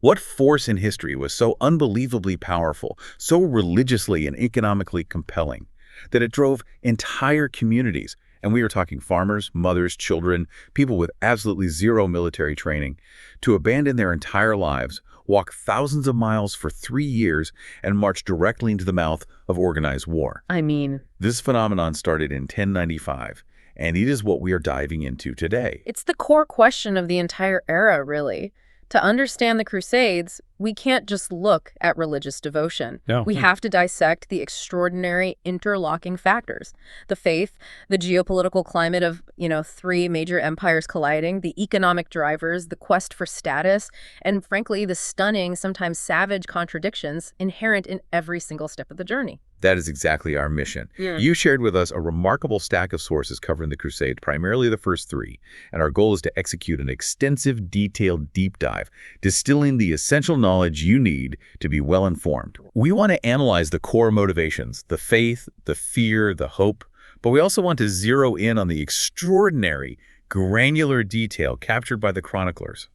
What force in history was so unbelievably powerful, so religiously and economically compelling, that it drove entire communities, and we are talking farmers, mothers, children, people with absolutely zero military training, to abandon their entire lives, walk thousands of miles for 3 years, and march directly into the mouth of organized war? I mean, This phenomenon started in 1095, and it is what we are diving into today. it's the core question of the entire era, really. To understand the Crusades, we can't just look at religious devotion. No. We have to dissect the extraordinary interlocking factors. The faith, the geopolitical climate of, 3 major empires colliding, the economic drivers, the quest for status, and frankly, the stunning, sometimes savage contradictions inherent in every single step of the journey. That is exactly our mission. Yeah. You shared with us a remarkable stack of sources covering the Crusades, primarily the first 3, and our goal is to execute an extensive, detailed deep dive, distilling the essential knowledge you need to be well-informed. We want to analyze the core motivations, the faith, the fear, the hope, but we also want to zero in on the extraordinary, granular detail captured by the chroniclers.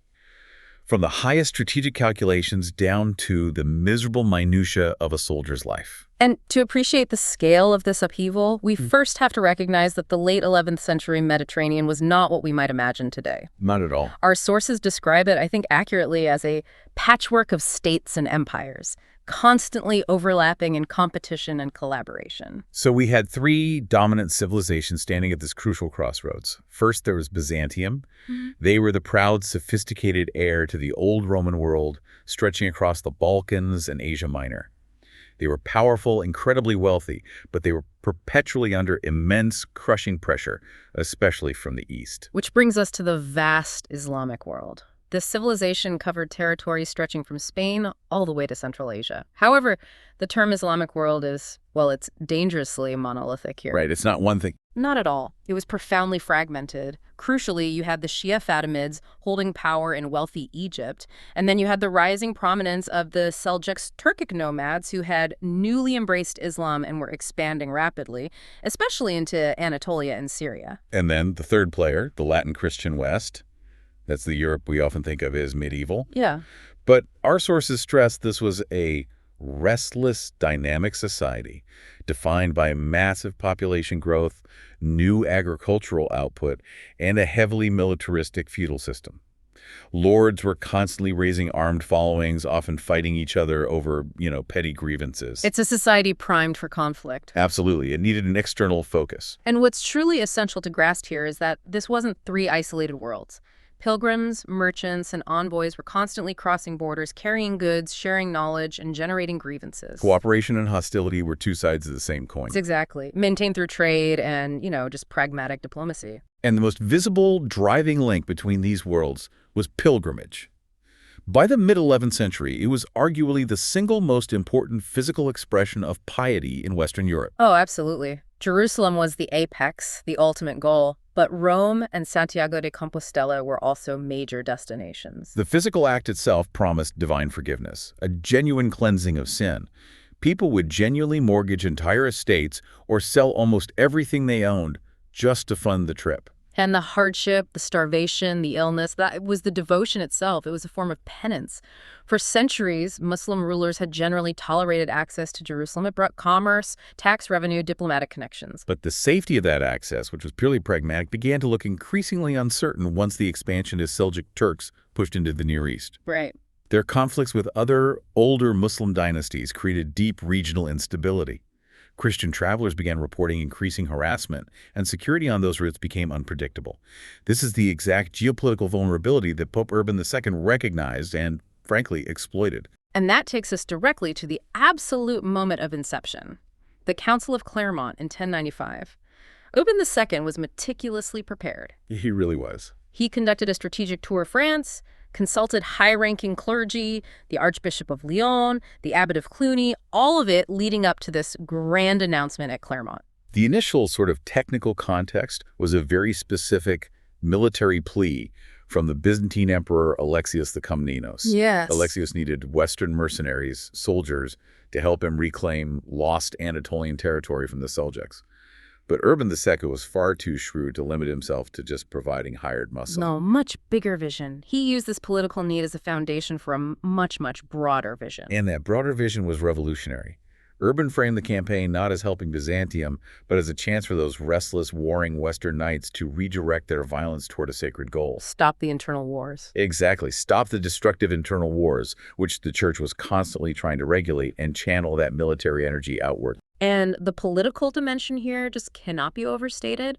From the highest strategic calculations down to the miserable minutiae of a soldier's life. And to appreciate the scale of this upheaval, we first have to recognize that the late 11th century Mediterranean was not what we might imagine today. Not at all. Our sources describe it, I think, accurately as a patchwork of states and empires, constantly overlapping in competition and collaboration. So we had 3 dominant civilizations standing at this crucial crossroads. First, there was Byzantium. They were the proud, sophisticated heir to the old Roman world, stretching across the Balkans and Asia Minor. They were powerful, incredibly wealthy, but they were perpetually under immense, crushing pressure, especially from the east. Which brings us to the vast Islamic world. This civilization covered territories stretching from Spain all the way to Central Asia. However, the term Islamic world is, well, it's dangerously monolithic here. Right, it's not one thing. Not at all. It was profoundly fragmented. Crucially, you had the Shia Fatimids holding power in wealthy Egypt, and then you had the rising prominence of the Seljuks Turkic nomads who had newly embraced Islam and were expanding rapidly, especially into Anatolia and Syria. And then the third player, the Latin Christian West. That's the Europe we often think of as medieval. Yeah. But our sources stress this was a restless, dynamic society defined by massive population growth, new agricultural output, and a heavily militaristic feudal system. Lords were constantly raising armed followings, often fighting each other over, petty grievances. It's a society primed for conflict. Absolutely. It needed an external focus. And what's truly essential to grasp here is that this wasn't 3 isolated worlds. Pilgrims, merchants, and envoys were constantly crossing borders, carrying goods, sharing knowledge, and generating grievances. Cooperation and hostility were 2 sides of the same coin. Exactly. Maintained through trade and, just pragmatic diplomacy. And the most visible driving link between these worlds was pilgrimage. By the mid-11th century, it was arguably the single most important physical expression of piety in Western Europe. Oh, absolutely. Jerusalem was the apex, the ultimate goal, but Rome and Santiago de Compostela were also major destinations. The physical act itself promised divine forgiveness, a genuine cleansing of sin. People would genuinely mortgage entire estates or sell almost everything they owned just to fund the trip. And the hardship, the starvation, the illness, that was the devotion itself. It was a form of penance. For centuries, Muslim rulers had generally tolerated access to Jerusalem. It brought commerce, tax revenue, diplomatic connections. But the safety of that access, which was purely pragmatic, began to look increasingly uncertain once the expansionist Seljuk Turks pushed into the Near East. Right. Their conflicts with other, older Muslim dynasties created deep regional instability. Christian travelers began reporting increasing harassment, and security on those routes became unpredictable. This is the exact geopolitical vulnerability that Pope Urban II recognized and, frankly, exploited. And that takes us directly to the absolute moment of inception, the Council of Clermont in 1095. Urban II was meticulously prepared. He really was. He conducted a strategic tour of France, consulted high-ranking clergy, the Archbishop of Lyon, the Abbot of Cluny, all of it leading up to this grand announcement at Clermont. The initial sort of technical context was a very specific military plea from the Byzantine Emperor Alexius the Komnenos. Yes. Alexius needed Western mercenaries, soldiers, to help him reclaim lost Anatolian territory from the Seljuks. But Urban II was far too shrewd to limit himself to just providing hired muscle. No, much bigger vision. He used this political need as a foundation for a much, much broader vision. And that broader vision was revolutionary. Urban framed the campaign not as helping Byzantium, but as a chance for those restless, warring Western knights to redirect their violence toward a sacred goal. Stop the internal wars. Exactly. Stop the destructive internal wars, which the church was constantly trying to regulate, and channel that military energy outward. And the political dimension here just cannot be overstated.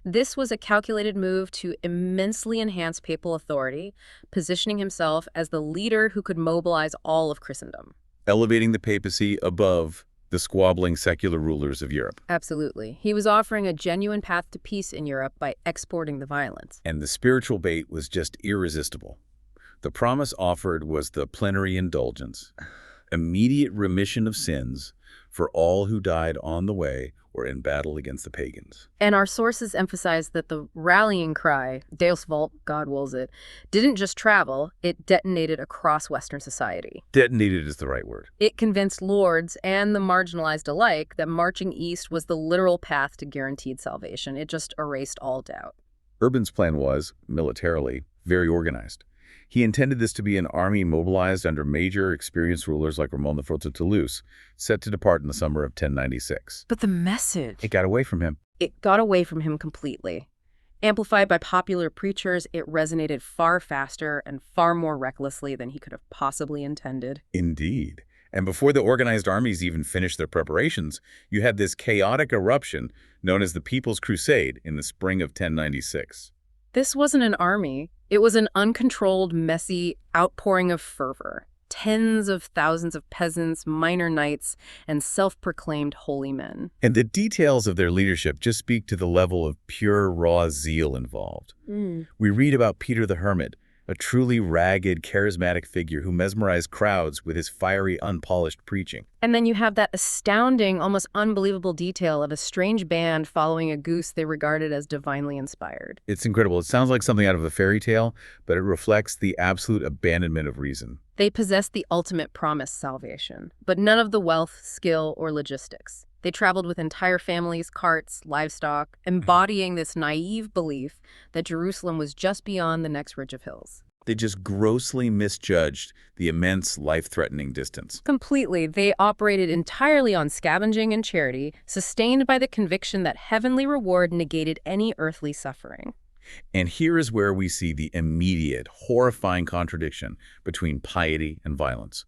This was a calculated move to immensely enhance papal authority, positioning himself as the leader who could mobilize all of Christendom. Elevating the papacy above the squabbling secular rulers of Europe. Absolutely. He was offering a genuine path to peace in Europe by exporting the violence. And the spiritual bait was just irresistible. The promise offered was the plenary indulgence, immediate remission of sins for all who died on the way or in battle against the pagans. And our sources emphasize that the rallying cry, Deus Vult, God wills it, didn't just travel, it detonated across Western society. Detonated is the right word. It convinced lords and the marginalized alike that marching east was the literal path to guaranteed salvation. It just erased all doubt. Urban's plan was, militarily, very organized. He intended this to be an army mobilized under major, experienced rulers like Ramon IV of Toulouse, set to depart in the summer of 1096. But the message... It got away from him. It got away from him completely. Amplified by popular preachers, it resonated far faster and far more recklessly than he could have possibly intended. Indeed. And before the organized armies even finished their preparations, you had this chaotic eruption known as the People's Crusade in the spring of 1096. This wasn't an army. It was an uncontrolled, messy outpouring of fervor. Tens of thousands of peasants, minor knights, and self-proclaimed holy men. And the details of their leadership just speak to the level of pure, raw zeal involved. We read about Peter the Hermit, a truly ragged, charismatic figure who mesmerized crowds with his fiery, unpolished preaching. And then you have that astounding, almost unbelievable detail of a strange band following a goose they regarded as divinely inspired. It's incredible. It sounds like something out of a fairy tale, but it reflects the absolute abandonment of reason. They possessed the ultimate promised salvation, but none of the wealth, skill, or logistics. They traveled with entire families, carts, livestock, embodying this naive belief that Jerusalem was just beyond the next ridge of hills. They just grossly misjudged the immense, life-threatening distance. Completely. They operated entirely on scavenging and charity, sustained by the conviction that heavenly reward negated any earthly suffering. And here is where we see the immediate, horrifying contradiction between piety and violence.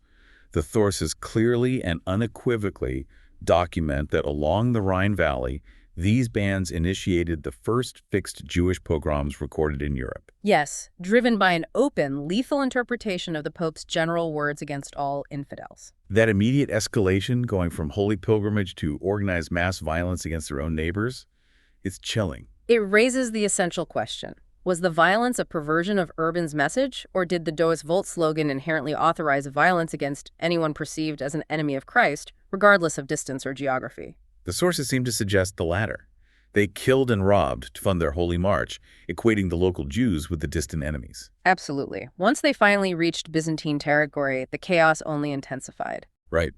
The sources clearly and unequivocally document that along the Rhine Valley, these bands initiated the first fixed Jewish pogroms recorded in Europe. Yes, driven by an open, lethal interpretation of the Pope's general words against all infidels. That immediate escalation, going from holy pilgrimage to organized mass violence against their own neighbors, it's chilling. It raises the essential question. Was the violence a perversion of Urban's message, or did the Deus Vult slogan inherently authorize violence against anyone perceived as an enemy of Christ, regardless of distance or geography? The sources seem to suggest the latter. They killed and robbed to fund their holy march, equating the local Jews with the distant enemies. Absolutely. Once they finally reached Byzantine territory, the chaos only intensified. Right.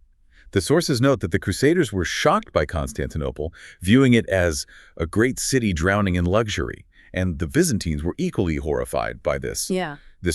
The sources note that the Crusaders were shocked by Constantinople, viewing it as a great city drowning in luxury, and the Byzantines were equally horrified by this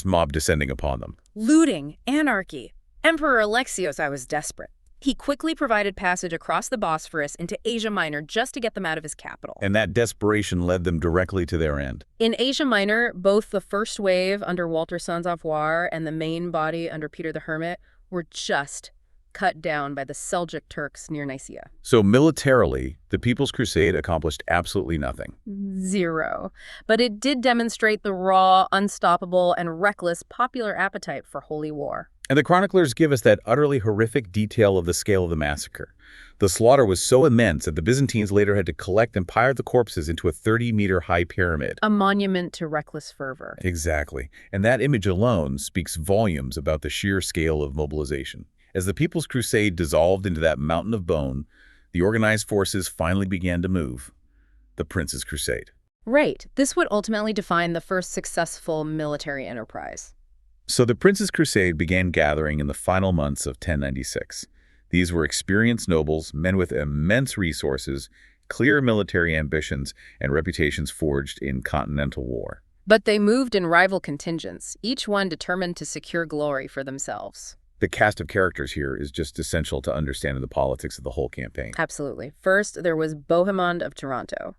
mob descending upon them. Looting, anarchy. Emperor Alexios was desperate. He quickly provided passage across the Bosphorus into Asia Minor just to get them out of his capital. And that desperation led them directly to their end. In Asia Minor, both the first wave under Walter Sans-Avoir and the main body under Peter the Hermit were just cut down by the Seljuk Turks near Nicaea. So militarily, the People's Crusade accomplished absolutely nothing. Zero. But it did demonstrate the raw, unstoppable, and reckless popular appetite for holy war. And the chroniclers give us that utterly horrific detail of the scale of the massacre. The slaughter was so immense that the Byzantines later had to collect and pile the corpses into a 30-meter high pyramid. A monument to reckless fervor. Exactly. And that image alone speaks volumes about the sheer scale of mobilization. As the People's Crusade dissolved into that mountain of bone, the organized forces finally began to move. The Prince's Crusade. Right. This would ultimately define the first successful military enterprise. So the Prince's Crusade began gathering in the final months of 1096. These were experienced nobles, men with immense resources, clear military ambitions and reputations forged in continental war. But they moved in rival contingents, each one determined to secure glory for themselves. The cast of characters here is just essential to understanding the politics of the whole campaign. Absolutely. First, there was Bohemond of Toronto.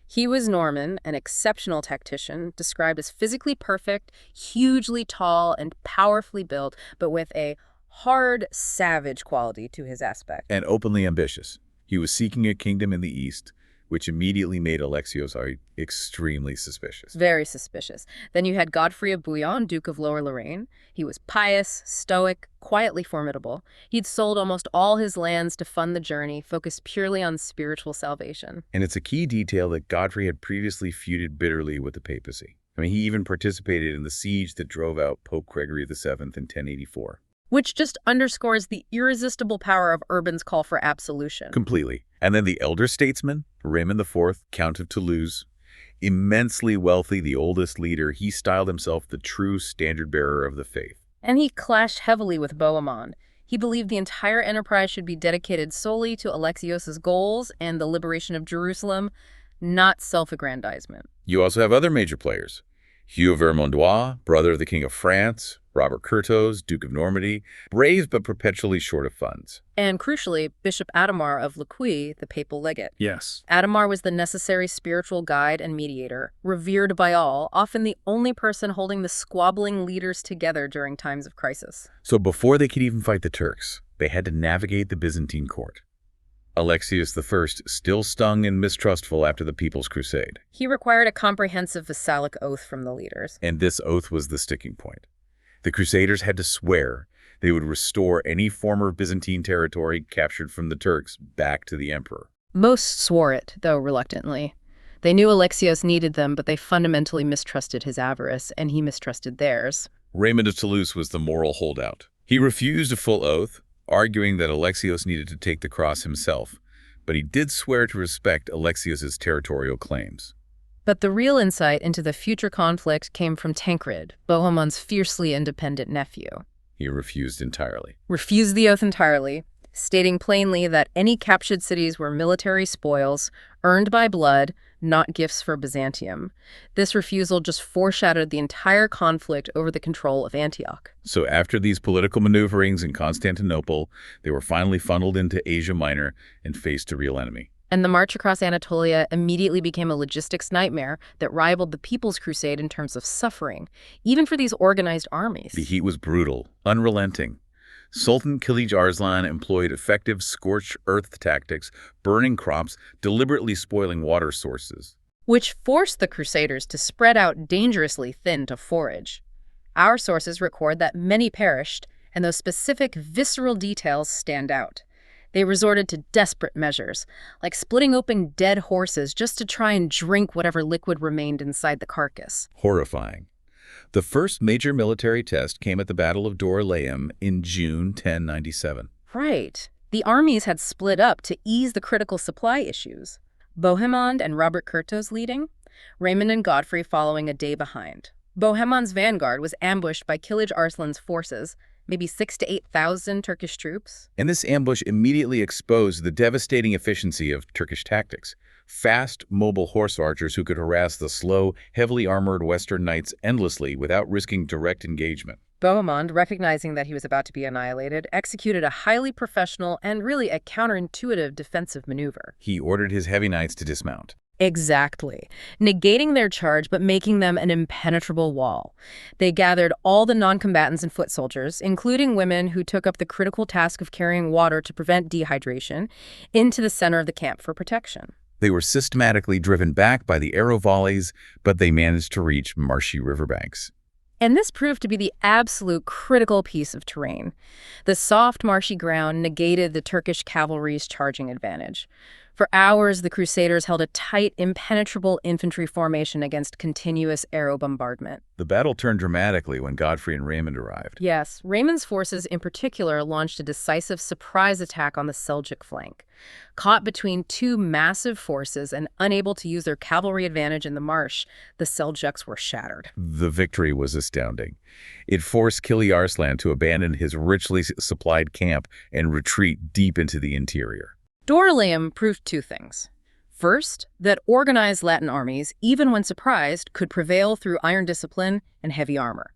He was Norman, an exceptional tactician, described as physically perfect, hugely tall, and powerfully built, but with a hard, savage quality to his aspect. And openly ambitious. He was seeking a kingdom in the east, which immediately made Alexios extremely suspicious. Very suspicious. Then you had Godfrey of Bouillon, Duke of Lower Lorraine. He was pious, stoic, quietly formidable. He'd sold almost all his lands to fund the journey, focused purely on spiritual salvation. And it's a key detail that Godfrey had previously feuded bitterly with the papacy. I mean, he even participated in the siege that drove out Pope Gregory VII in 1084. Which just underscores the irresistible power of Urban's call for absolution. Completely. And then the elder statesman, Raymond IV, Count of Toulouse, immensely wealthy, the oldest leader, he styled himself the true standard-bearer of the faith. And he clashed heavily with Bohemond. He believed the entire enterprise should be dedicated solely to Alexios' goals and the liberation of Jerusalem, not self-aggrandizement. You also have other major players. Hugh Vermandois, brother of the King of France, Robert Curthose, Duke of Normandy, brave but perpetually short of funds. And crucially, Bishop Adhemar of Lequy, the papal legate. Yes. Adhemar was the necessary spiritual guide and mediator, revered by all, often the only person holding the squabbling leaders together during times of crisis. So before they could even fight the Turks, they had to navigate the Byzantine court. Alexios I, still stung and mistrustful after the People's Crusade. He required a comprehensive vassalic oath from the leaders. And this oath was the sticking point. The Crusaders had to swear they would restore any former Byzantine territory captured from the Turks back to the emperor. Most swore it, though reluctantly. They knew Alexios needed them, but they fundamentally mistrusted his avarice, and he mistrusted theirs. Raymond of Toulouse was the moral holdout. He refused a full oath, arguing that Alexios needed to take the cross himself, but he did swear to respect Alexios' territorial claims. But the real insight into the future conflict came from Tancred, Bohemond's fiercely independent nephew. He refused entirely. Refused the oath entirely, stating plainly that any captured cities were military spoils, earned by blood, not gifts for Byzantium. This refusal just foreshadowed the entire conflict over the control of Antioch. So after these political maneuverings in Constantinople, they were finally funneled into Asia Minor and faced a real enemy. And the march across Anatolia immediately became a logistics nightmare that rivaled the People's Crusade in terms of suffering, even for these organized armies. The heat was brutal, unrelenting. Sultan Kilij Arslan employed effective scorched earth tactics, burning crops, deliberately spoiling water sources. Which forced the Crusaders to spread out dangerously thin to forage. Our sources record that many perished, and those specific visceral details stand out. They resorted to desperate measures, like splitting open dead horses just to try and drink whatever liquid remained inside the carcass. Horrifying. The first major military test came at the Battle of Dorylaeum in June 1097. Right. The armies had split up to ease the critical supply issues. Bohemond and Robert Curthose leading, Raymond and Godfrey following a day behind. Bohemond's vanguard was ambushed by Kilij Arslan's forces, maybe 6,000 to 8,000 Turkish troops. And this ambush immediately exposed the devastating efficiency of Turkish tactics. Fast, mobile horse archers who could harass the slow, heavily armored Western knights endlessly without risking direct engagement. Bohemond, recognizing that he was about to be annihilated, executed a highly professional and really a counterintuitive defensive maneuver. He ordered his heavy knights to dismount. Exactly. Negating their charge, but making them an impenetrable wall. They gathered all the non-combatants and foot soldiers, including women who took up the critical task of carrying water to prevent dehydration, into the center of the camp for protection. They were systematically driven back by the arrow volleys, but they managed to reach marshy riverbanks. And this proved to be the absolute critical piece of terrain. The soft, marshy ground negated the Turkish cavalry's charging advantage. For hours, the Crusaders held a tight, impenetrable infantry formation against continuous arrow bombardment. The battle turned dramatically when Godfrey and Raymond arrived. Yes, Raymond's forces in particular launched a decisive surprise attack on the Seljuk flank. Caught between two massive forces and unable to use their cavalry advantage in the marsh, the Seljuks were shattered. The victory was astounding. It forced Kilij Arslan to abandon his richly supplied camp and retreat deep into the interior. Dorylaeum proved two things. First, that organized Latin armies, even when surprised, could prevail through iron discipline and heavy armor.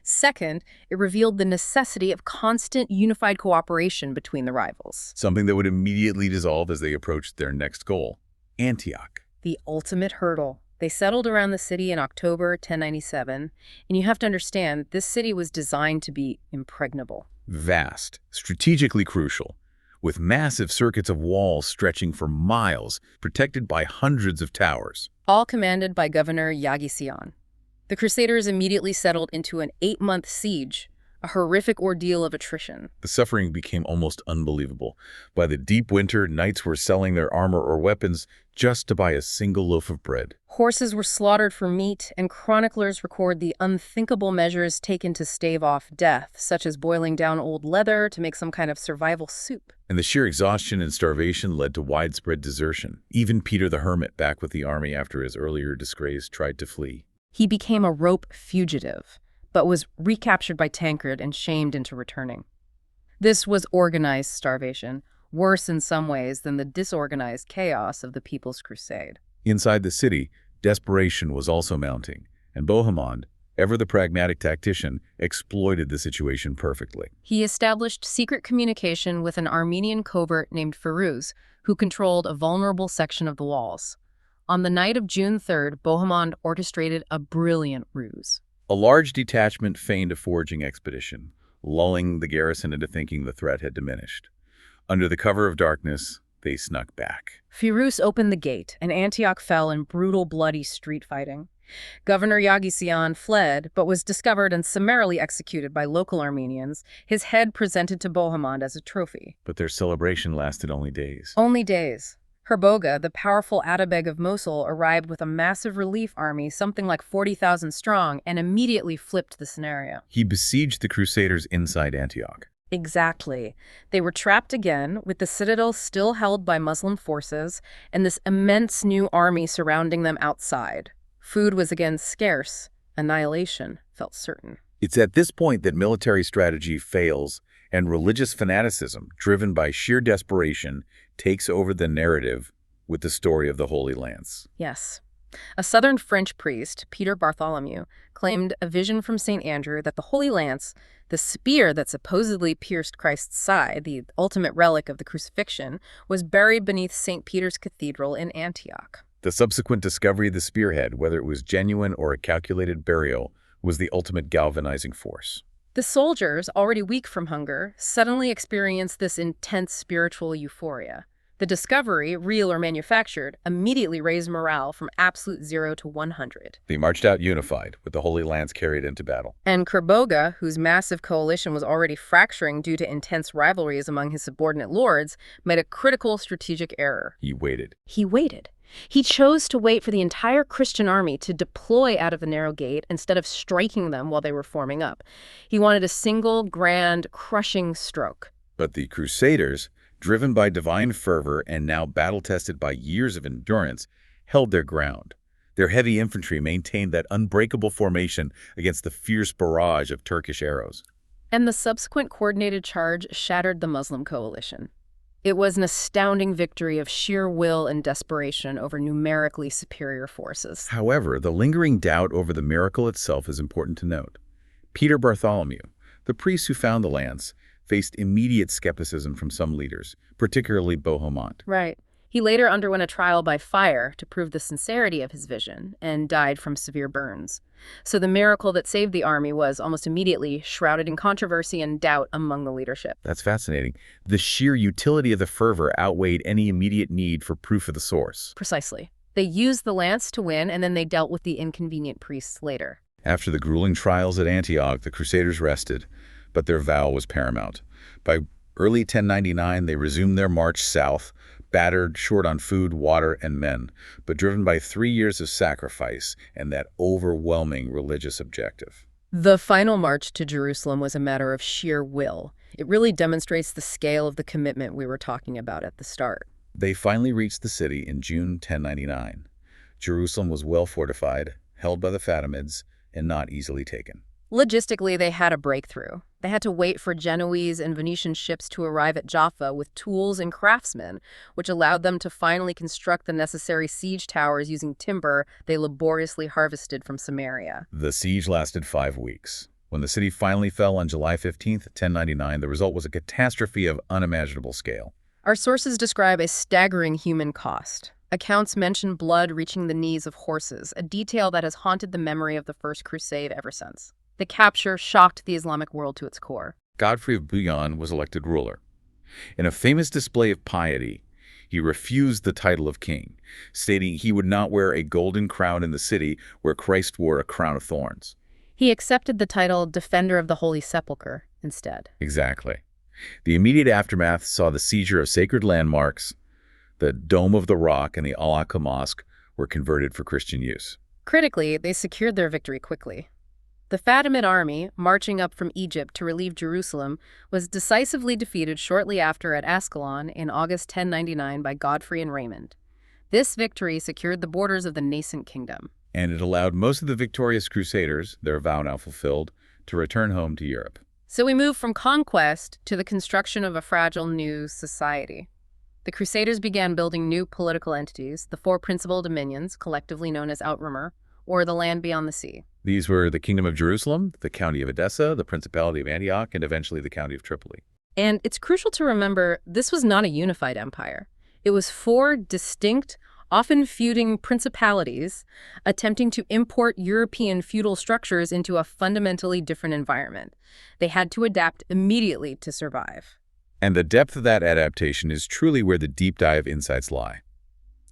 Second, it revealed the necessity of constant unified cooperation between the rivals. Something that would immediately dissolve as they approached their next goal, Antioch. The ultimate hurdle. They settled around the city in October 1097, and you have to understand, this city was designed to be impregnable. Vast, strategically crucial, with massive circuits of walls stretching for miles, protected by hundreds of towers. All commanded by Governor Yagisian. The Crusaders immediately settled into an 8-month siege, a horrific ordeal of attrition. The suffering became almost unbelievable. By the deep winter, knights were selling their armor or weapons just to buy a single loaf of bread. Horses were slaughtered for meat, and chroniclers record the unthinkable measures taken to stave off death, such as boiling down old leather to make some kind of survival soup. And the sheer exhaustion and starvation led to widespread desertion. Even Peter the Hermit, back with the army after his earlier disgrace, tried to flee. He became a rope fugitive, but was recaptured by Tancred and shamed into returning. This was organized starvation, worse in some ways than the disorganized chaos of the People's Crusade. Inside the city, desperation was also mounting, and Bohemond, ever the pragmatic tactician, exploited the situation perfectly. He established secret communication with an Armenian covert named Firuz, who controlled a vulnerable section of the walls. On the night of June 3rd, Bohemond orchestrated a brilliant ruse. A large detachment feigned a foraging expedition, lulling the garrison into thinking the threat had diminished. Under the cover of darkness, they snuck back. Firuz opened the gate, and Antioch fell in brutal, bloody street fighting. Governor Yagisian fled, but was discovered and summarily executed by local Armenians, his head presented to Bohemond as a trophy. But their celebration lasted only days. Only days. Herboga, the powerful Atabeg of Mosul, arrived with a massive relief army, something like 40,000 strong, and immediately flipped the scenario. He besieged the Crusaders inside Antioch. Exactly. They were trapped again, with the citadel still held by Muslim forces, and this immense new army surrounding them outside. Food was again scarce. Annihilation felt certain. It's at this point that military strategy fails and religious fanaticism, driven by sheer desperation, takes over the narrative with the story of the Holy Lance. Yes. A southern French priest, Peter Bartholomew, claimed a vision from St. Andrew that the Holy Lance, the spear that supposedly pierced Christ's side, the ultimate relic of the crucifixion, was buried beneath St. Peter's Cathedral in Antioch. The subsequent discovery of the spearhead, whether it was genuine or a calculated burial, was the ultimate galvanizing force. The soldiers, already weak from hunger, suddenly experienced this intense spiritual euphoria. The discovery, real or manufactured, immediately raised morale from absolute 0 to 100. They marched out unified, with the Holy Lance carried into battle. And Kerboga, whose massive coalition was already fracturing due to intense rivalries among his subordinate lords, made a critical strategic error. He waited. He chose to wait for the entire Christian army to deploy out of the narrow gate instead of striking them while they were forming up. He wanted a single, grand, crushing stroke. But the Crusaders, driven by divine fervor and now battle-tested by years of endurance, held their ground. Their heavy infantry maintained that unbreakable formation against the fierce barrage of Turkish arrows. And the subsequent coordinated charge shattered the Muslim coalition. It was an astounding victory of sheer will and desperation over numerically superior forces. However, the lingering doubt over the miracle itself is important to note. Peter Bartholomew, the priest who found the lance, faced immediate skepticism from some leaders, particularly Bohemond. Right. He later underwent a trial by fire to prove the sincerity of his vision and died from severe burns. So the miracle that saved the army was almost immediately shrouded in controversy and doubt among the leadership. That's fascinating. The sheer utility of the fervor outweighed any immediate need for proof of the source. Precisely. They used the lance to win, and then they dealt with the inconvenient priests later. After the grueling trials at Antioch, the Crusaders rested, but their vow was paramount. By early 1099, they resumed their march south, battered, short on food, water, and men, but driven by 3 years of sacrifice and that overwhelming religious objective. The final march to Jerusalem was a matter of sheer will. It really demonstrates the scale of the commitment we were talking about at the start. They finally reached the city in June 1099. Jerusalem was well fortified, held by the Fatimids, and not easily taken. Logistically, they had a breakthrough. They had to wait for Genoese and Venetian ships to arrive at Jaffa with tools and craftsmen, which allowed them to finally construct the necessary siege towers using timber they laboriously harvested from Samaria. The siege lasted 5 weeks. When the city finally fell on July 15th, 1099, the result was a catastrophe of unimaginable scale. Our sources describe a staggering human cost. Accounts mention blood reaching the knees of horses, a detail that has haunted the memory of the First Crusade ever since. The capture shocked the Islamic world to its core. Godfrey of Bouillon was elected ruler. In a famous display of piety, he refused the title of king, stating he would not wear a golden crown in the city where Christ wore a crown of thorns. He accepted the title Defender of the Holy Sepulchre instead. Exactly. The immediate aftermath saw the seizure of sacred landmarks. The Dome of the Rock and the Al-Aqsa Mosque were converted for Christian use. Critically, they secured their victory quickly. The Fatimid army, marching up from Egypt to relieve Jerusalem, was decisively defeated shortly after at Ascalon in August 1099 by Godfrey and Raymond. This victory secured the borders of the nascent kingdom. And it allowed most of the victorious crusaders, their vow now fulfilled, to return home to Europe. So we move from conquest to the construction of a fragile new society. The Crusaders began building new political entities, the four principal dominions, collectively known as Outremer, or the land beyond the sea. These were the Kingdom of Jerusalem, the County of Edessa, the Principality of Antioch, and eventually the County of Tripoli. And it's crucial to remember this was not a unified empire. It was four distinct, often feuding principalities attempting to import European feudal structures into a fundamentally different environment. They had to adapt immediately to survive. And the depth of that adaptation is truly where the deep dive insights lie.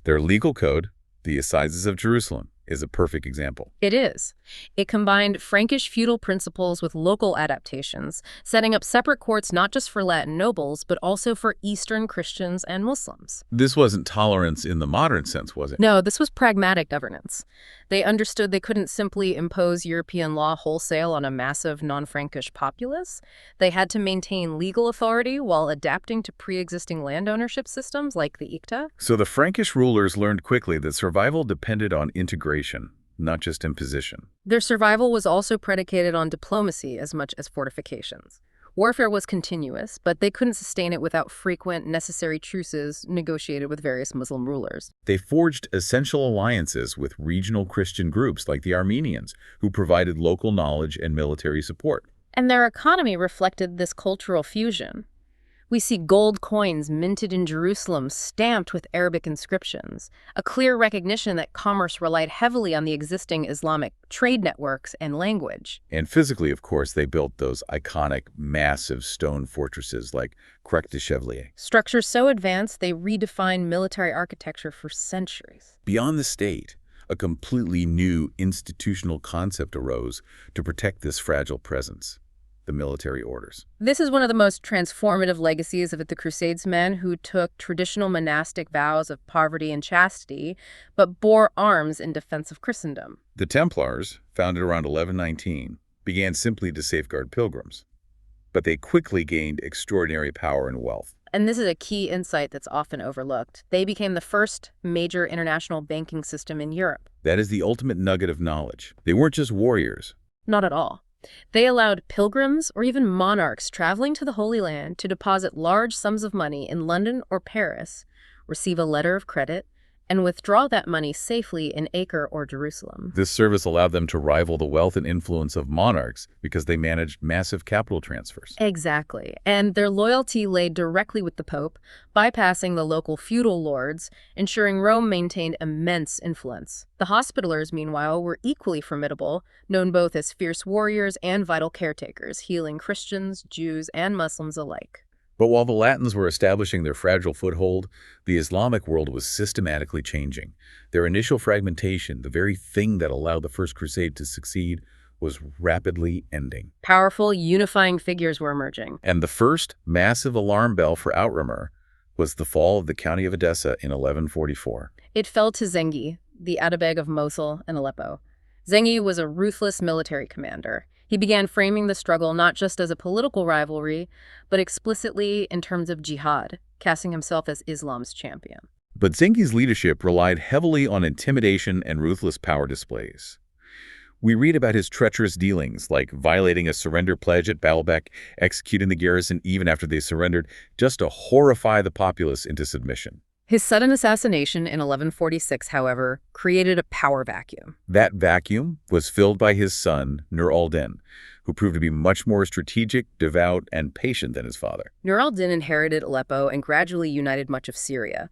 Their legal code, the Assizes of Jerusalem, is a perfect example. It is. It combined Frankish feudal principles with local adaptations, setting up separate courts not just for Latin nobles, but also for Eastern Christians and Muslims. This wasn't tolerance in the modern sense, was it? No, this was pragmatic governance. They understood they couldn't simply impose European law wholesale on a massive non-Frankish populace. They had to maintain legal authority while adapting to pre-existing land ownership systems like the Iqta. So the Frankish rulers learned quickly that survival depended on integration, not just imposition. Their survival was also predicated on diplomacy as much as fortifications. Warfare was continuous, but they couldn't sustain it without frequent, necessary truces negotiated with various Muslim rulers. They forged essential alliances with regional Christian groups like the Armenians, who provided local knowledge and military support. And their economy reflected this cultural fusion. We see gold coins minted in Jerusalem stamped with Arabic inscriptions, a clear recognition that commerce relied heavily on the existing Islamic trade networks and language. And physically, of course, they built those iconic, massive stone fortresses like Crec de Chevalier. Structures so advanced, they redefined military architecture for centuries. Beyond the state, a completely new institutional concept arose to protect this fragile presence: the military orders. This is one of the most transformative legacies of the Crusades, men who took traditional monastic vows of poverty and chastity, but bore arms in defense of Christendom. The Templars, founded around 1119, began simply to safeguard pilgrims, but they quickly gained extraordinary power and wealth. And this is a key insight that's often overlooked. They became the first major international banking system in Europe. That is the ultimate nugget of knowledge. They weren't just warriors. Not at all. They allowed pilgrims or even monarchs traveling to the Holy Land to deposit large sums of money in London or Paris, receive a letter of credit, and withdraw that money safely in Acre or Jerusalem. This service allowed them to rival the wealth and influence of monarchs because they managed massive capital transfers. Exactly. And their loyalty lay directly with the Pope, bypassing the local feudal lords, ensuring Rome maintained immense influence. The Hospitallers, meanwhile, were equally formidable, known both as fierce warriors and vital caretakers, healing Christians, Jews, and Muslims alike. But while the Latins were establishing their fragile foothold, the Islamic world was systematically changing. Their initial fragmentation, the very thing that allowed the First Crusade to succeed, was rapidly ending. Powerful, unifying figures were emerging. And the first massive alarm bell for Outremer was the fall of the County of Edessa in 1144. It fell to Zengi, the Atabeg of Mosul and Aleppo. Zengi was a ruthless military commander. He began framing the struggle not just as a political rivalry, but explicitly in terms of jihad, casting himself as Islam's champion. But Zengi's leadership relied heavily on intimidation and ruthless power displays. We read about his treacherous dealings, like violating a surrender pledge at Baalbek, executing the garrison even after they surrendered, just to horrify the populace into submission. His sudden assassination in 1146, however, created a power vacuum. That vacuum was filled by his son, Nur al-Din, who proved to be much more strategic, devout, and patient than his father. Nur al-Din inherited Aleppo and gradually united much of Syria.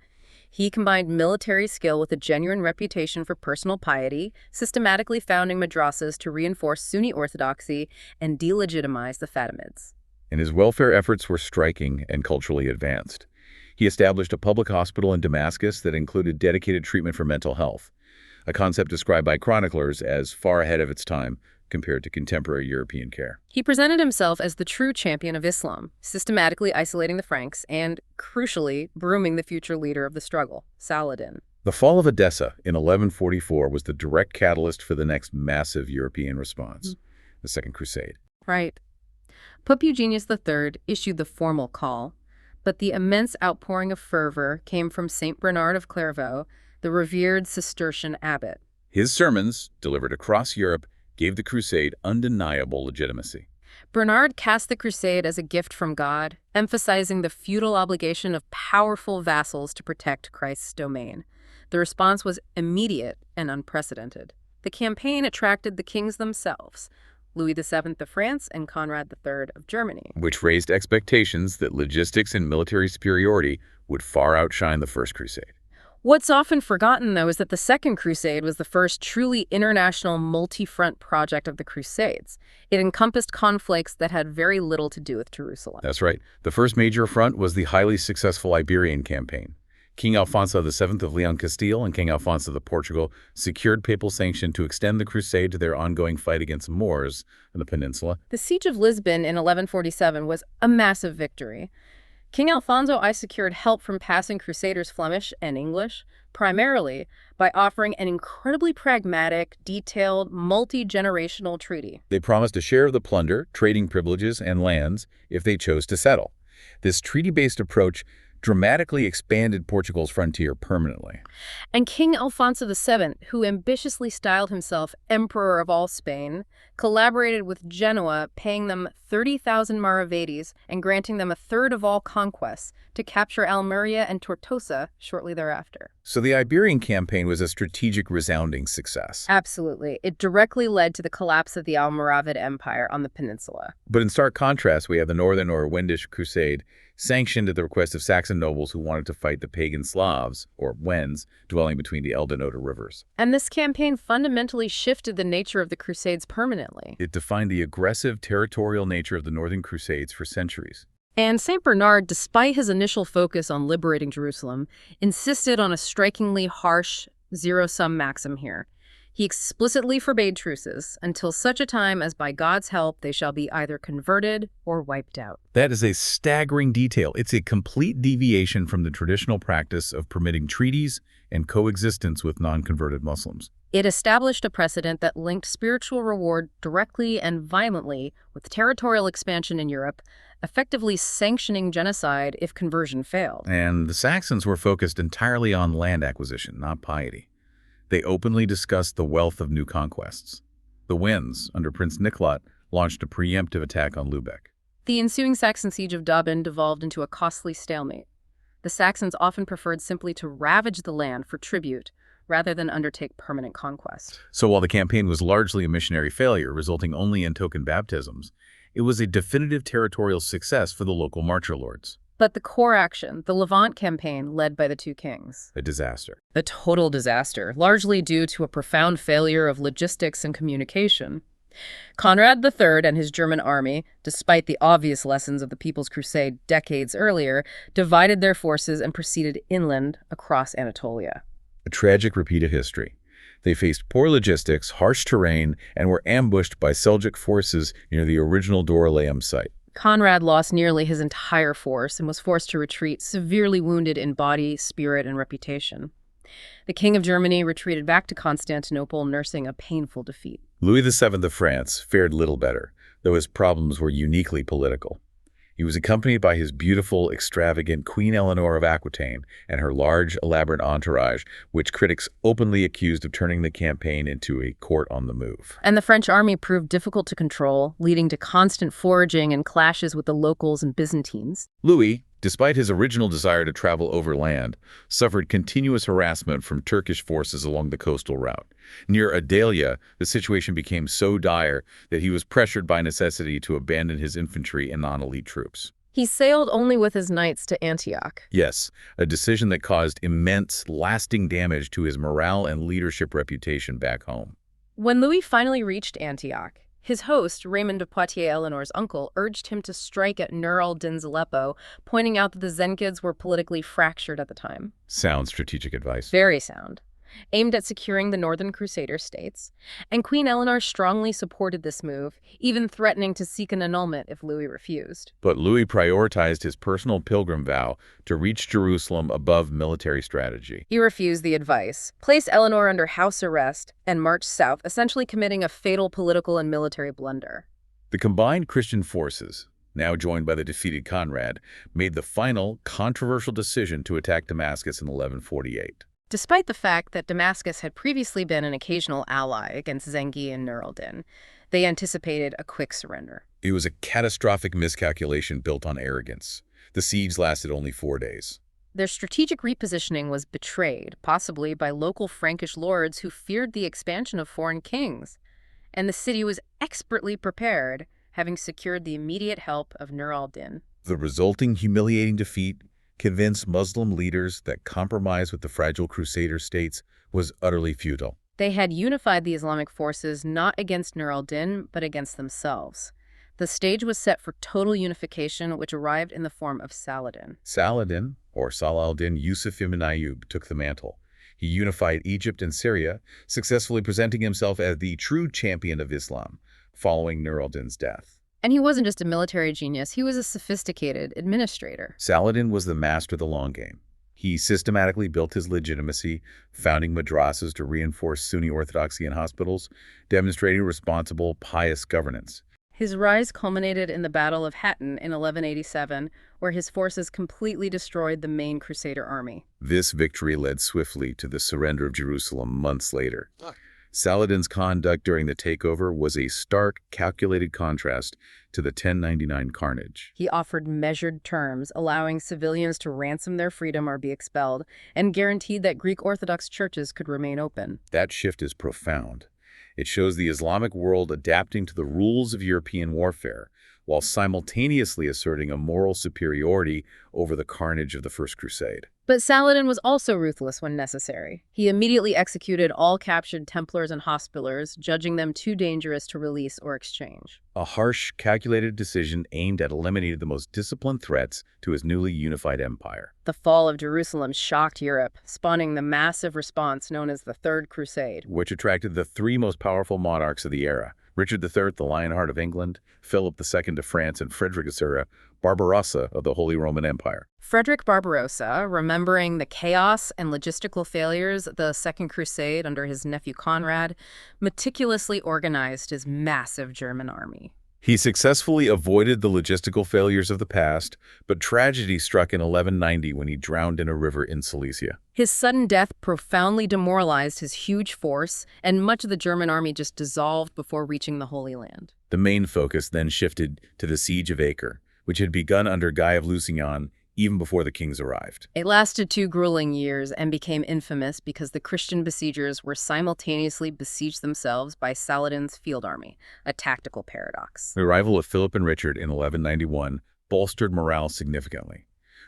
He combined military skill with a genuine reputation for personal piety, systematically founding madrasas to reinforce Sunni orthodoxy and delegitimize the Fatimids. And his welfare efforts were striking and culturally advanced. He established a public hospital in Damascus that included dedicated treatment for mental health, a concept described by chroniclers as far ahead of its time compared to contemporary European care. He presented himself as the true champion of Islam, systematically isolating the Franks and, crucially, grooming the future leader of the struggle, Saladin. The fall of Edessa in 1144 was the direct catalyst for the next massive European response, the Second Crusade. Right. Pope Eugenius III issued the formal call, but the immense outpouring of fervor came from St. Bernard of Clairvaux, the revered Cistercian abbot. His sermons, delivered across Europe, gave the crusade undeniable legitimacy. Bernard cast the crusade as a gift from God, emphasizing the feudal obligation of powerful vassals to protect Christ's domain. The response was immediate and unprecedented. The campaign attracted the kings themselves, Louis VII of France and Conrad III of Germany, which raised expectations that logistics and military superiority would far outshine the First Crusade. What's often forgotten, though, is that the Second Crusade was the first truly international multi-front project of the Crusades. It encompassed conflicts that had very little to do with Jerusalem. That's right. The first major front was the highly successful Iberian campaign. King Alfonso VII of Leon Castile and King Alfonso of Portugal secured papal sanction to extend the crusade to their ongoing fight against Moors in the peninsula. The Siege of Lisbon in 1147 was a massive victory. King Alfonso I secured help from passing Crusaders Flemish and English, primarily by offering an incredibly pragmatic, detailed, multi-generational treaty. They promised a share of the plunder, trading privileges, and lands if they chose to settle. This treaty-based approach dramatically expanded Portugal's frontier permanently. And King Alfonso VII, who ambitiously styled himself Emperor of all Spain, collaborated with Genoa, paying them 30,000 maravedis and granting them a third of all conquests to capture Almeria and Tortosa shortly thereafter. So the Iberian campaign was a strategic, resounding success. Absolutely. It directly led to the collapse of the Almoravid Empire on the peninsula. But in stark contrast, we have the Northern or Wendish Crusade, sanctioned at the request of Saxon nobles who wanted to fight the pagan Slavs, or Wends, dwelling between the Elbe and Oder rivers. And this campaign fundamentally shifted the nature of the Crusades permanently. It defined the aggressive, territorial nature of the Northern Crusades for centuries. And St. Bernard, despite his initial focus on liberating Jerusalem, insisted on a strikingly harsh zero-sum maxim here. He explicitly forbade truces until such a time as by God's help they shall be either converted or wiped out. That is a staggering detail. It's a complete deviation from the traditional practice of permitting treaties and coexistence with non-converted Muslims. It established a precedent that linked spiritual reward directly and violently with territorial expansion in Europe, effectively sanctioning genocide if conversion failed. And the Saxons were focused entirely on land acquisition, not piety. They openly discussed the wealth of new conquests. The Wends, under Prince Nicolot, launched a preemptive attack on Lübeck. The ensuing Saxon siege of Dublin devolved into a costly stalemate. The Saxons often preferred simply to ravage the land for tribute rather than undertake permanent conquest. So while the campaign was largely a missionary failure, resulting only in token baptisms, it was a definitive territorial success for the local marcher lords. But the core action, the Levant campaign led by the two kings. A disaster. A total disaster, largely due to a profound failure of logistics and communication. Conrad III and his German army, despite the obvious lessons of the People's Crusade decades earlier, divided their forces and proceeded inland across Anatolia. A tragic repeat of history. They faced poor logistics, harsh terrain, and were ambushed by Seljuk forces near the original Dorylaeum site. Conrad lost nearly his entire force and was forced to retreat, severely wounded in body, spirit, and reputation. The King of Germany retreated back to Constantinople, nursing a painful defeat. Louis VII of France fared little better, though his problems were uniquely political. He was accompanied by his beautiful, extravagant Queen Eleanor of Aquitaine and her large, elaborate entourage, which critics openly accused of turning the campaign into a court on the move. And the French army proved difficult to control, leading to constant foraging and clashes with the locals and Byzantines. Louis, despite his original desire to travel overland, suffered continuous harassment from Turkish forces along the coastal route. Near Adalia, the situation became so dire that he was pressured by necessity to abandon his infantry and non-elite troops. He sailed only with his knights to Antioch. Yes, a decision that caused immense, lasting damage to his morale and leadership reputation back home. When Louis finally reached Antioch, his host, Raymond of Poitiers, Eleanor's uncle, urged him to strike at Nur al-Din's Aleppo, pointing out that the Zenkids were politically fractured at the time. Sound strategic advice. Very sound. Aimed at securing the Northern Crusader states, and Queen Eleanor strongly supported this move, even threatening to seek an annulment if Louis refused. But Louis prioritized his personal pilgrim vow to reach Jerusalem above military strategy. He refused the advice, placed Eleanor under house arrest, and marched south, essentially committing a fatal political and military blunder. The combined Christian forces, now joined by the defeated Conrad, made the final, controversial decision to attack Damascus in 1148. Despite the fact that Damascus had previously been an occasional ally against Zengi and Nur al-Din, they anticipated a quick surrender. It was a catastrophic miscalculation built on arrogance. The siege lasted only 4 days. Their strategic repositioning was betrayed, possibly by local Frankish lords who feared the expansion of foreign kings. And the city was expertly prepared, having secured the immediate help of Nur al-Din. The resulting humiliating defeat convinced Muslim leaders that compromise with the fragile Crusader states was utterly futile. They had unified the Islamic forces not against Nur al-Din, but against themselves. The stage was set for total unification, which arrived in the form of Saladin. Saladin, or Salah al-Din Yusuf ibn Ayyub, took the mantle. He unified Egypt and Syria, successfully presenting himself as the true champion of Islam, following Nur al-Din's death. And he wasn't just a military genius, he was a sophisticated administrator. Saladin was the master of the long game. He systematically built his legitimacy, founding madrasas to reinforce Sunni orthodoxy in hospitals, demonstrating responsible, pious governance. His rise culminated in the Battle of Hattin in 1187, where his forces completely destroyed the main Crusader army. This victory led swiftly to the surrender of Jerusalem months later. Saladin's conduct during the takeover was a stark, calculated contrast to the 1099 carnage. He offered measured terms, allowing civilians to ransom their freedom or be expelled, and guaranteed that Greek Orthodox churches could remain open. That shift is profound. It shows the Islamic world adapting to the rules of European warfare, while simultaneously asserting a moral superiority over the carnage of the First Crusade. But Saladin was also ruthless when necessary. He immediately executed all captured Templars and Hospitallers, judging them too dangerous to release or exchange. A harsh, calculated decision aimed at eliminating the most disciplined threats to his newly unified empire. The fall of Jerusalem shocked Europe, spawning the massive response known as the Third Crusade, which attracted the three most powerful monarchs of the era: Richard III, the Lionheart of England, Philip II of France, and Frederick Barbarossa of the Holy Roman Empire. Frederick Barbarossa, remembering the chaos and logistical failures of the Second Crusade under his nephew Conrad, meticulously organized his massive German army. He successfully avoided the logistical failures of the past, but tragedy struck in 1190 when he drowned in a river in Silesia. His sudden death profoundly demoralized his huge force, and much of the German army just dissolved before reaching the Holy Land. The main focus then shifted to the Siege of Acre, which had begun under Guy of Lusignan even before the kings arrived. It lasted 2 grueling years and became infamous because the Christian besiegers were simultaneously besieged themselves by Saladin's field army, a tactical paradox. The arrival of Philip and Richard in 1191 bolstered morale significantly.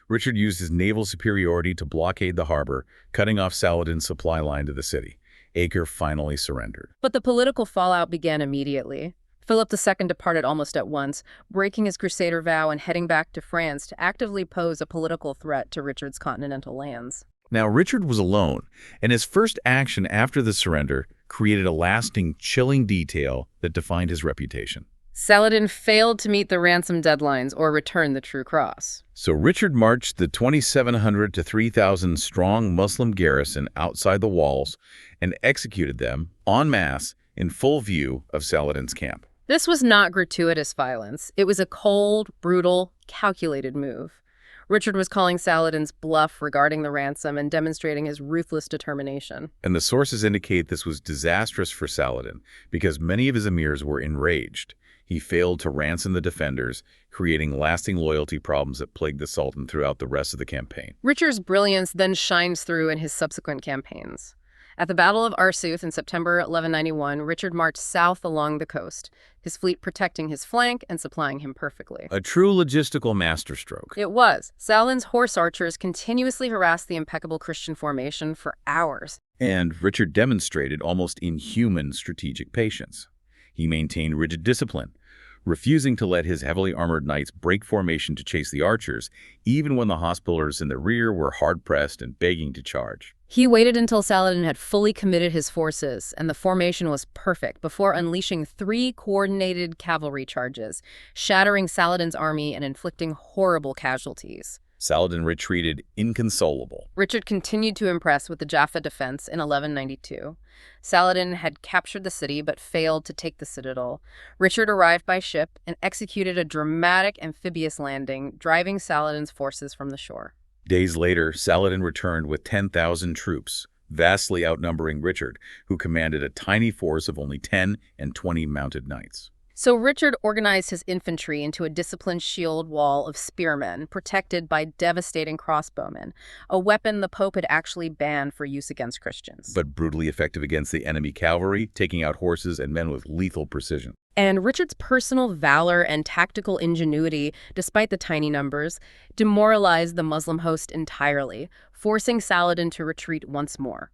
Richard used his naval superiority to blockade the harbor, cutting off Saladin's supply line to the city. Acre finally surrendered. But the political fallout began immediately. Philip II departed almost at once, breaking his Crusader vow and heading back to France to actively pose a political threat to Richard's continental lands. Now, Richard was alone, and his first action after the surrender created a lasting, chilling detail that defined his reputation. Saladin failed to meet the ransom deadlines or return the true cross. So Richard marched the 2,700 to 3,000 strong Muslim garrison outside the walls and executed them en masse in full view of Saladin's camp. This was not gratuitous violence. It was a cold, brutal, calculated move. Richard was calling Saladin's bluff regarding the ransom and demonstrating his ruthless determination. And the sources indicate this was disastrous for Saladin because many of his emirs were enraged. He failed to ransom the defenders, creating lasting loyalty problems that plagued the Sultan throughout the rest of the campaign. Richard's brilliance then shines through in his subsequent campaigns. At the Battle of Arsuf in September 1191, Richard marched south along the coast, his fleet protecting his flank and supplying him perfectly. A true logistical masterstroke. It was. Saladin's horse archers continuously harassed the impeccable Christian formation for hours. And Richard demonstrated almost inhuman strategic patience. He maintained rigid discipline, refusing to let his heavily armored knights break formation to chase the archers, even when the Hospitallers in the rear were hard-pressed and begging to charge. He waited until Saladin had fully committed his forces, and the formation was perfect, before unleashing 3 coordinated cavalry charges, shattering Saladin's army and inflicting horrible casualties. Saladin retreated inconsolable. Richard continued to impress with the Jaffa defense in 1192. Saladin had captured the city but failed to take the citadel. Richard arrived by ship and executed a dramatic amphibious landing, driving Saladin's forces from the shore. Days later, Saladin returned with 10,000 troops, vastly outnumbering Richard, who commanded a tiny force of only 10 and 20 mounted knights. So Richard organized his infantry into a disciplined shield wall of spearmen, protected by devastating crossbowmen, a weapon the Pope had actually banned for use against Christians. But brutally effective against the enemy cavalry, taking out horses and men with lethal precision. And Richard's personal valor and tactical ingenuity, despite the tiny numbers, demoralized the Muslim host entirely, forcing Saladin to retreat once more.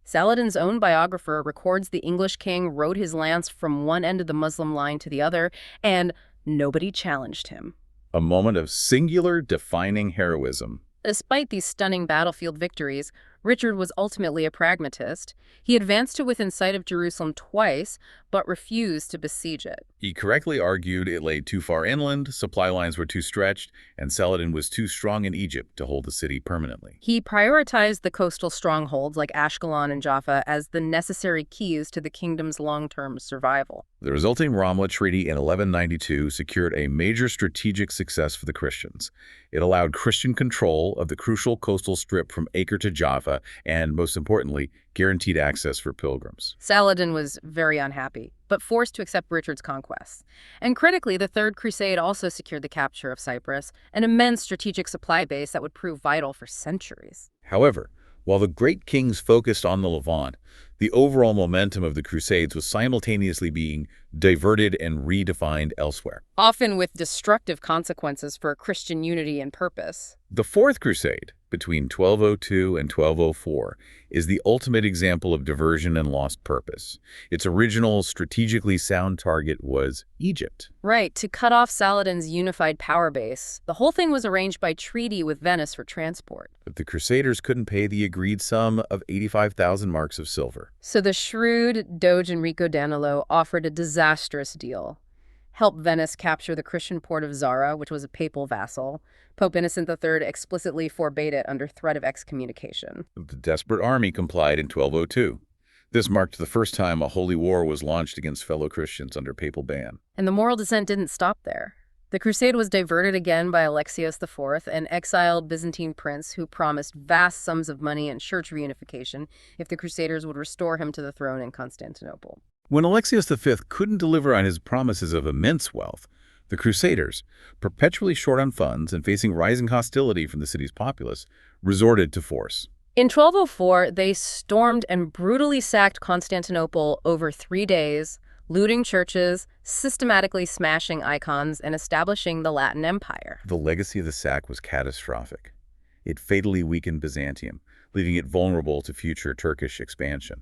Saladin's own biographer records the English king rode his lance from one end of the Muslim line to the other, and nobody challenged him. A moment of singular, defining heroism. Despite these stunning battlefield victories, Richard was ultimately a pragmatist. He advanced to within sight of Jerusalem twice, but refused to besiege it. He correctly argued it lay too far inland, supply lines were too stretched, and Saladin was too strong in Egypt to hold the city permanently. He prioritized the coastal strongholds like Ashkelon and Jaffa as the necessary keys to the kingdom's long-term survival. The resulting Ramla Treaty in 1192 secured a major strategic success for the Christians. It allowed Christian control of the crucial coastal strip from Acre to Jaffa and, most importantly, guaranteed access for pilgrims. Saladin was very unhappy, but forced to accept Richard's conquests. And critically, the Third Crusade also secured the capture of Cyprus, an immense strategic supply base that would prove vital for centuries. However, while the great kings focused on the Levant, the overall momentum of the Crusades was simultaneously being diverted and redefined elsewhere. Often with destructive consequences for Christian unity and purpose. The Fourth Crusade, between 1202 and 1204, is the ultimate example of diversion and lost purpose. Its original, strategically sound target was Egypt. Right, to cut off Saladin's unified power base. The whole thing was arranged by treaty with Venice for transport. But the Crusaders couldn't pay the agreed sum of 85,000 marks of silver. So the shrewd Doge Enrico Danilo offered a disastrous deal. Help Venice capture the Christian port of Zara, which was a papal vassal. Pope Innocent III explicitly forbade it under threat of excommunication. The desperate army complied in 1202. This marked the first time a holy war was launched against fellow Christians under papal ban. And the moral descent didn't stop there. The crusade was diverted again by Alexios IV, an exiled Byzantine prince who promised vast sums of money and church reunification if the Crusaders would restore him to the throne in Constantinople. When Alexios V couldn't deliver on his promises of immense wealth, the Crusaders, perpetually short on funds and facing rising hostility from the city's populace, resorted to force. In 1204, they stormed and brutally sacked Constantinople over 3 days, looting churches, systematically smashing icons, and establishing the Latin Empire. The legacy of the sack was catastrophic. It fatally weakened Byzantium, leaving it vulnerable to future Turkish expansion.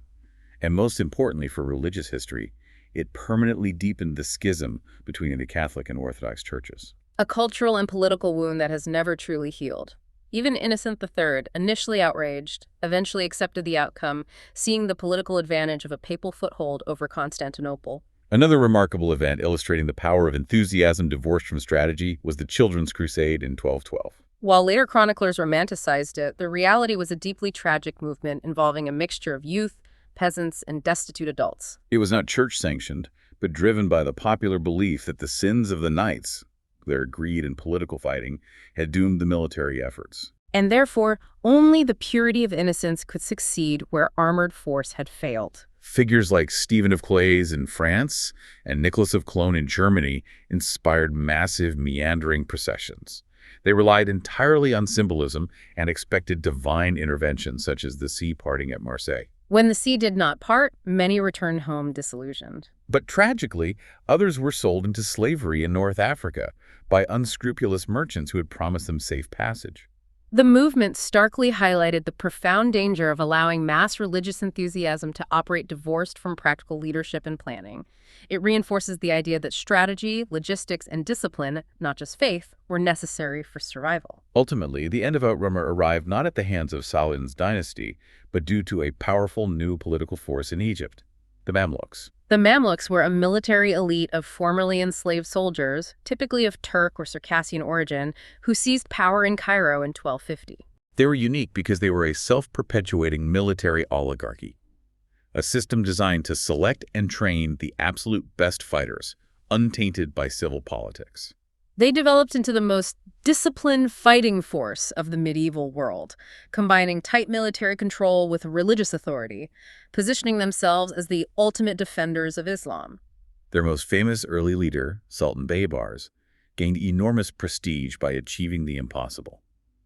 And most importantly for religious history, it permanently deepened the schism between the Catholic and Orthodox churches. A cultural and political wound that has never truly healed. Even Innocent III, initially outraged, eventually accepted the outcome, seeing the political advantage of a papal foothold over Constantinople. Another remarkable event illustrating the power of enthusiasm divorced from strategy was the Children's Crusade in 1212. While later chroniclers romanticized it, the reality was a deeply tragic movement involving a mixture of youth, peasants, and destitute adults. It was not church-sanctioned, but driven by the popular belief that the sins of the knights, their greed and political fighting, had doomed the military efforts. And therefore, only the purity of innocence could succeed where armored force had failed. Figures like Stephen of Clay's in France and Nicholas of Cologne in Germany inspired massive meandering processions. They relied entirely on symbolism and expected divine intervention, such as the sea parting at Marseille. When the sea did not part, many returned home disillusioned. But tragically, others were sold into slavery in North Africa by unscrupulous merchants who had promised them safe passage. The movement starkly highlighted the profound danger of allowing mass religious enthusiasm to operate divorced from practical leadership and planning. It reinforces the idea that strategy, logistics, and discipline, not just faith, were necessary for survival. Ultimately, the end of Outremer arrived not at the hands of Saladin's dynasty, but due to a powerful new political force in Egypt, the Mamluks. The Mamluks were a military elite of formerly enslaved soldiers, typically of Turk or Circassian origin, who seized power in Cairo in 1250. They were unique because they were a self-perpetuating military oligarchy, a system designed to select and train the absolute best fighters, untainted by civil politics. They developed into the most disciplined fighting force of the medieval world, combining tight military control with religious authority, positioning themselves as the ultimate defenders of Islam. Their most famous early leader, Sultan Baybars, gained enormous prestige by achieving the impossible,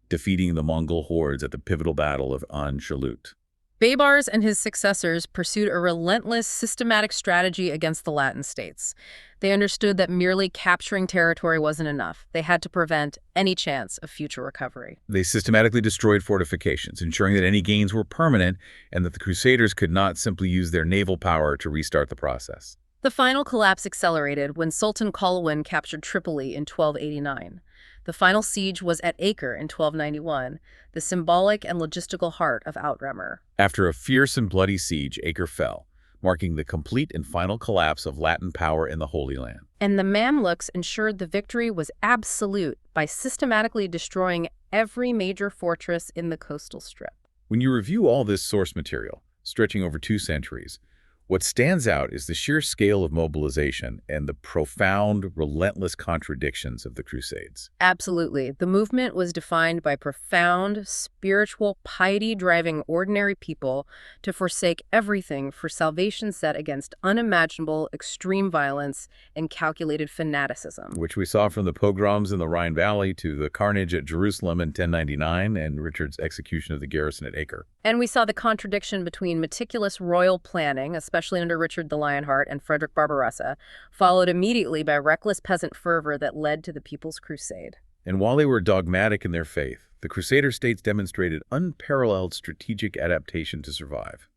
defeating the Mongol hordes at the pivotal Battle of An-Shalut. Baybars and his successors pursued a relentless, systematic strategy against the Latin states. They understood that merely capturing territory wasn't enough. They had to prevent any chance of future recovery. They systematically destroyed fortifications, ensuring that any gains were permanent and that the Crusaders could not simply use their naval power to restart the process. The final collapse accelerated when Sultan Qalawun captured Tripoli in 1289. The final siege was at Acre in 1291, the symbolic and logistical heart of Outremer. After a fierce and bloody siege, Acre fell, marking the complete and final collapse of Latin power in the Holy Land. And the Mamluks ensured the victory was absolute by systematically destroying every major fortress in the coastal strip. When you review all this source material, stretching over 2 centuries, what stands out is the sheer scale of mobilization and the profound, relentless contradictions of the Crusades. Absolutely. The movement was defined by profound, spiritual piety driving ordinary people to forsake everything for salvation set against unimaginable extreme violence and calculated fanaticism. Which we saw from the pogroms in the Rhine Valley to the carnage at Jerusalem in 1099 and Richard's execution of the garrison at Acre. And we saw the contradiction between meticulous royal planning, especially under Richard the Lionheart and Frederick Barbarossa, followed immediately by reckless peasant fervor that led to the People's Crusade. And while they were dogmatic in their faith, the Crusader states demonstrated unparalleled strategic adaptation to survive.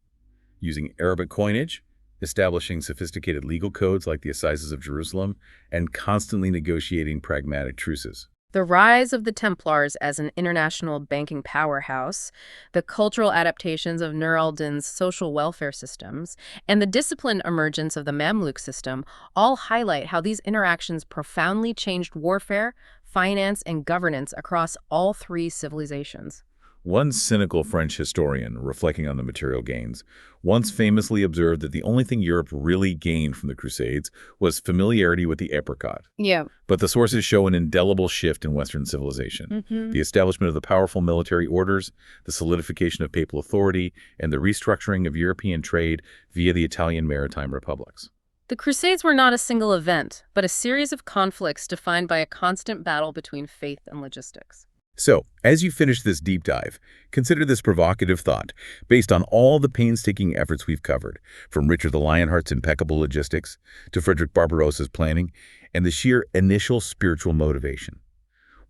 Using Arabic coinage, establishing sophisticated legal codes like the Assizes of Jerusalem, and constantly negotiating pragmatic truces. The rise of the Templars as an international banking powerhouse, the cultural adaptations of Nur al-Din's social welfare systems, and the disciplined emergence of the Mamluk system all highlight how these interactions profoundly changed warfare, finance, and governance across all 3 civilizations. One cynical French historian, reflecting on the material gains, once famously observed that the only thing Europe really gained from the Crusades was familiarity with the apricot. Yeah. But the sources show an indelible shift in Western civilization. The establishment of the powerful military orders, the solidification of papal authority, and the restructuring of European trade via the Italian maritime republics. The Crusades were not a single event, but a series of conflicts defined by a constant battle between faith and logistics. So, as you finish this deep dive, consider this provocative thought. Based on all the painstaking efforts we've covered, from Richard the Lionheart's impeccable logistics to Frederick Barbarossa's planning and the sheer initial spiritual motivation,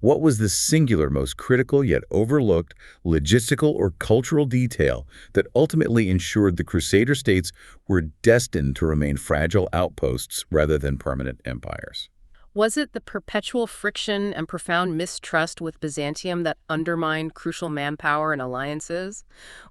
what was the singular, most critical yet overlooked logistical or cultural detail that ultimately ensured the Crusader states were destined to remain fragile outposts rather than permanent empires? Was it the perpetual friction and profound mistrust with Byzantium that undermined crucial manpower and alliances?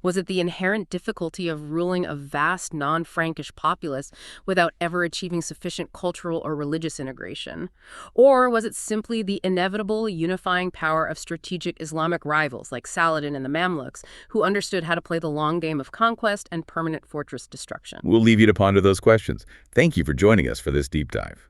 Was it the inherent difficulty of ruling a vast non-Frankish populace without ever achieving sufficient cultural or religious integration? Or was it simply the inevitable unifying power of strategic Islamic rivals like Saladin and the Mamluks, who understood how to play the long game of conquest and permanent fortress destruction? We'll leave you to ponder those questions. Thank you for joining us for this deep dive.